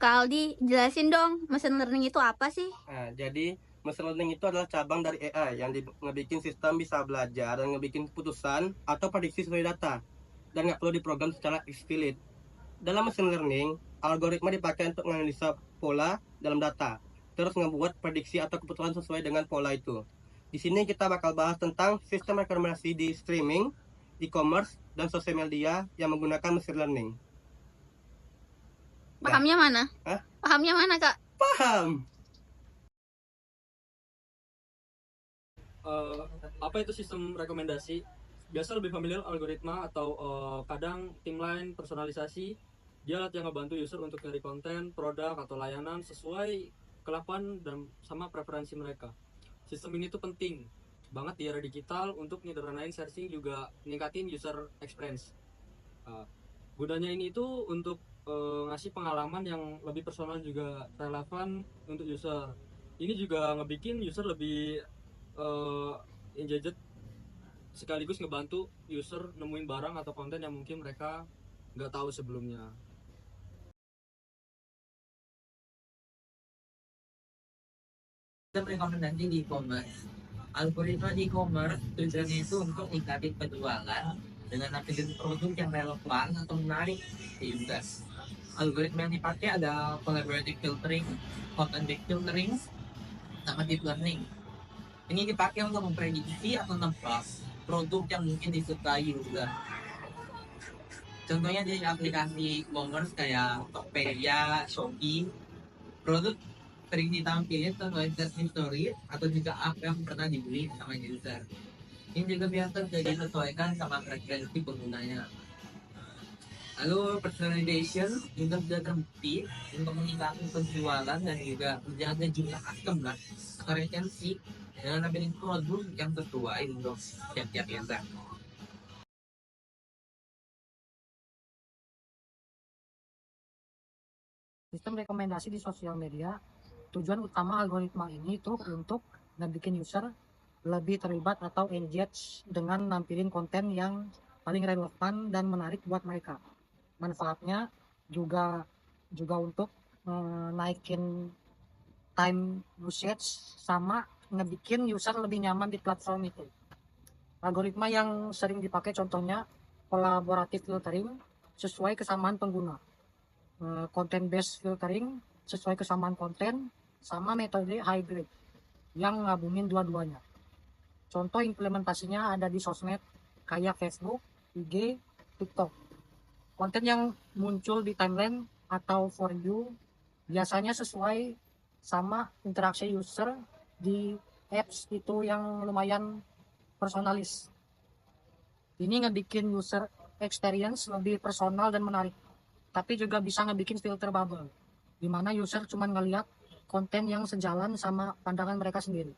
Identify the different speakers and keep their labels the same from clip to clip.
Speaker 1: Kak Aldi, jelasin dong, machine learning itu apa sih?
Speaker 2: Nah, jadi machine learning itu adalah cabang dari AI yang ngebikin sistem bisa belajar dan ngebikin keputusan atau prediksi sesuai data dan nggak perlu diprogram secara eksplisit. Dalam machine learning, algoritma dipakai untuk menganalisa pola dalam data, terus ngebuat prediksi atau keputusan sesuai dengan pola itu. Di sini kita bakal bahas tentang sistem rekomendasi di streaming, e-commerce, dan sosial media yang menggunakan machine learning. Dah.
Speaker 1: Pahamnya mana?
Speaker 2: Hah?
Speaker 1: Pahamnya mana, Kak?
Speaker 2: Paham?
Speaker 3: uh, apa itu sistem rekomendasi? Biasa lebih familiar algoritma atau kadang tim lain personalisasi. Dia alat yang ngebantu user untuk nyari konten, produk atau layanan sesuai kelakuan dan sama preferensi mereka. Sistem ini tuh penting banget di era digital untuk nyederhanain searching, juga ningkatin user experience. Gunanya ini tuh untuk ngasih pengalaman yang lebih personal juga relevan untuk user. Ini juga ngebikin user lebih engaged, sekaligus ngebantu user nemuin barang atau konten yang mungkin mereka nggak tahu sebelumnya.
Speaker 4: Sistem rekomendasi di e-commerce. Algoritma di e-commerce tujuannya itu untuk meningkatkan penjualan dengan nampilin produk yang relevan atau menarik di user. Algoritma yang dipakai ada collaborative filtering, content-based filtering, sama deep learning. Ini dipakai untuk memprediksi atau nebak produk yang mungkin disukai user. Contohnya di aplikasi e-commerce kayak Tokopedia, Shopee, produk sering ditampilkan sesuai search history atau juga apa yang pernah dibeli sama user. Ini juga biasa jadi disesuaikan sama preferensi penggunanya. Lalu personalization juga sudah terbukti untuk meningkatkan penjualan dan juga menjaga jumlah customer atau retensi dengan nampilin produk yang sesuai untuk tiap-tiap user.
Speaker 5: Sistem rekomendasi di sosial media, tujuan utama algoritma ini tuh untuk ngebikin user lebih terlibat atau engage dengan nampilin konten yang paling relevan dan menarik buat mereka. Manfaatnya juga untuk naikin time usage sama ngebikin user lebih nyaman di platform itu. Algoritma yang sering dipakai contohnya collaborative filtering sesuai kesamaan pengguna, content based filtering sesuai kesamaan konten, sama metode hybrid yang ngabungin dua-duanya. Contoh implementasinya ada di sosmed kayak Facebook, IG, TikTok. Konten yang muncul di timeline atau for you biasanya sesuai sama interaksi user di apps itu yang lumayan personalis. Ini ngebikin user experience lebih personal dan menarik, tapi juga bisa ngebikin filter bubble, di mana user cuma ngeliat konten yang sejalan sama pandangan mereka sendiri.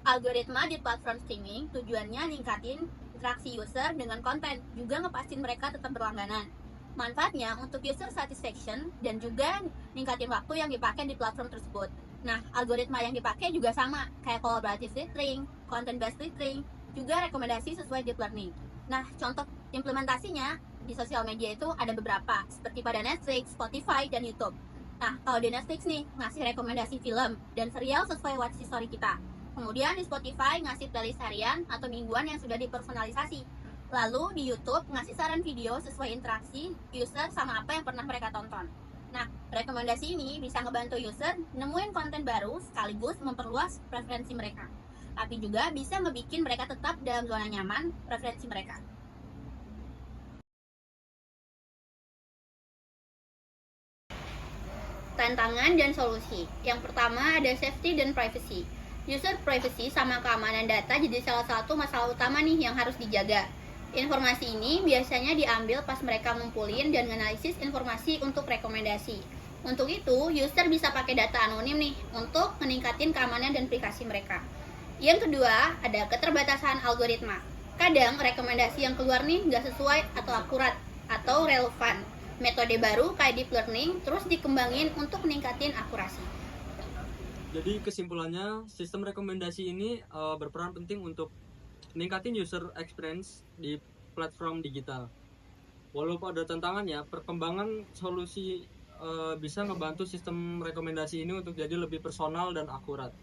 Speaker 1: Algoritma di platform streaming tujuannya ningkatin interaksi user dengan konten, juga ngepastiin mereka tetap berlangganan. Manfaatnya untuk user satisfaction dan juga ningkatin waktu yang dipakai di platform tersebut. Nah, algoritma yang dipakai juga sama, kayak collaborative filtering, content based filtering, juga rekomendasi sesuai deep learning. Nah, contoh implementasinya di sosial media itu ada beberapa, seperti pada Netflix, Spotify, dan YouTube. Nah, kalau di Netflix nih, ngasih rekomendasi film dan serial sesuai watch history kita. Kemudian di Spotify ngasih playlist harian atau mingguan yang sudah dipersonalisasi. Lalu di YouTube ngasih saran video sesuai interaksi user sama apa yang pernah mereka tonton. Nah, rekomendasi ini bisa ngebantu user nemuin konten baru sekaligus memperluas preferensi mereka. Tapi juga bisa ngebikin mereka tetap dalam zona nyaman preferensi mereka. Tantangan dan solusi. Yang pertama ada safety dan privacy. User privacy sama keamanan data jadi salah satu masalah utama nih yang harus dijaga. Informasi ini biasanya diambil pas mereka ngumpulin dan menganalisis informasi untuk rekomendasi. Untuk itu, user bisa pakai data anonim nih untuk meningkatin keamanan dan privasi mereka. Yang kedua, ada keterbatasan algoritma. Kadang rekomendasi yang keluar nih nggak sesuai atau akurat atau relevan. Metode baru kayak deep learning terus dikembangin untuk meningkatin akurasi.
Speaker 3: Jadi kesimpulannya, sistem rekomendasi ini berperan penting untuk meningkatin user experience di platform digital. Walaupun ada tantangannya, perkembangan solusi bisa ngebantu sistem rekomendasi ini untuk jadi lebih personal dan akurat.